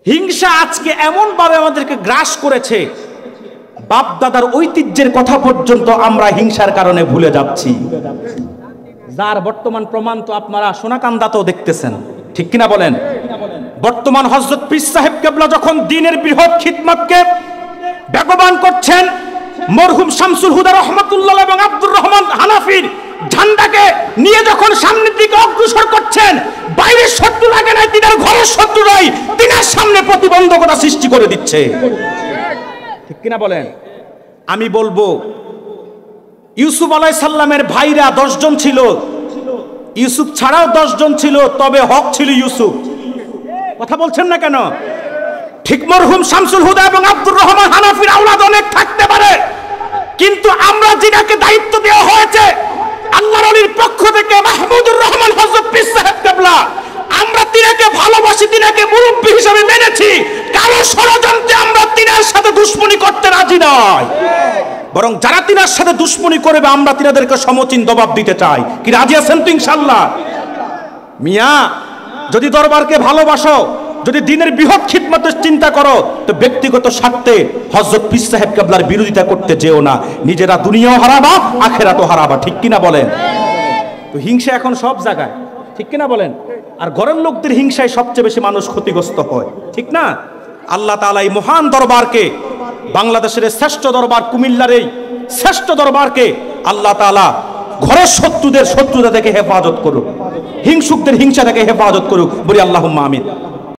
হিংসা আজকে এমন ভাবে আমাদেরকে গ্রাস করেছে, বাপ দাদার ঐতিহ্যের কথা পর্যন্ত আমরা হিংসার কারণে ভুলে যাচ্ছি, যার বর্তমান প্রমাণ তো আপনারা সোনাকান্দাতেও দেখতেছেন, ঠিক কিনা বলেন? বর্তমান হযরত পীর সাহেব কেবলা যখন দ্বীনের বৃহৎ খিদমতকে বেগবান করছেন, মরহুম শামসুল হুদা রহমাতুল্লাহ এবং আব্দুর রহমান হানাফির ঝান্ডাকে নিয়ে যখন সামনের দিকে অগ্রসর করছেন, বাইরের শত্রু লাগে নাই, তিনার ঘরের শত্রু নয়, তিনার সামনে প্রতিবন্ধকতা সৃষ্টি করে দিচ্ছে, ঠিক কিনা বলেন? আমি বলবো, ইউসুফ আলাইহিস সালামের ভাইরা 10 জন ছিল, ইউসুফ ছাড়াও 10 জন ছিল, তবে হক ছিল ইউসুফ। কথা বলছেন না কেন? ঠিক মরহুম শামসুল হুদা এবং আব্দুর রহমান হানাফির আওলাদ অনেক থাকতে পারে, কিন্তু আমরা যিনাকে দায়িত্ব দেওয়া হয়েছে আল্লাহর ওলির পক্ষ থেকে, মাহমুদুর রহমান হযরত পীর সাহেব কেবলা, আমরা তিনাকে ভালোবাসি, তিনাকে মুরব্বী হিসেবে মেনেছি, কারো ষড়যন্ত্রে আমরা তিনার সাথে দুশমনি করতে রাজি নয়, বরং যারা তিনার সাথে দুশমনি করবে আমরা তিনাদেরকে সমচিন জবাব দিতে চাই। কি রাজি আছেন তো ইনশাআল্লাহ? মিয়া, যদি দরবারকে ভালোবাসো, যদি দ্বীনের বৃহৎ খিদমতের চিন্তা করো, তো ব্যক্তিগত স্বার্থে হযরত পীর সাহেব কেবলার বিরোধিতা করতে যেও না, নিজেরা দুনিয়াও হারাবা, আখিরাতও হারাবা, ঠিক কিনা বলেন? তো হিংসা এখন সব জায়গায়, ঠিক কিনা বলেন? আর ঘরের লোকদের হিংসায় সবচেয়ে বেশি মানুষ ক্ষতিগ্রস্ত হয়, ঠিক না? আল্লাহ তাআলা এই মহান দরবারকে, বাংলাদেশের শ্রেষ্ঠ দরবার, কুমিল্লার এই শ্রেষ্ঠ দরবারকে আল্লাহ তাআলা ঘরের শত্রুদের শত্রুতা থেকে হেফাজত করুক, হিংসুকদের হিংসা থেকে হেফাজত করুক, বলি আল্লাহুম্মা আমিন।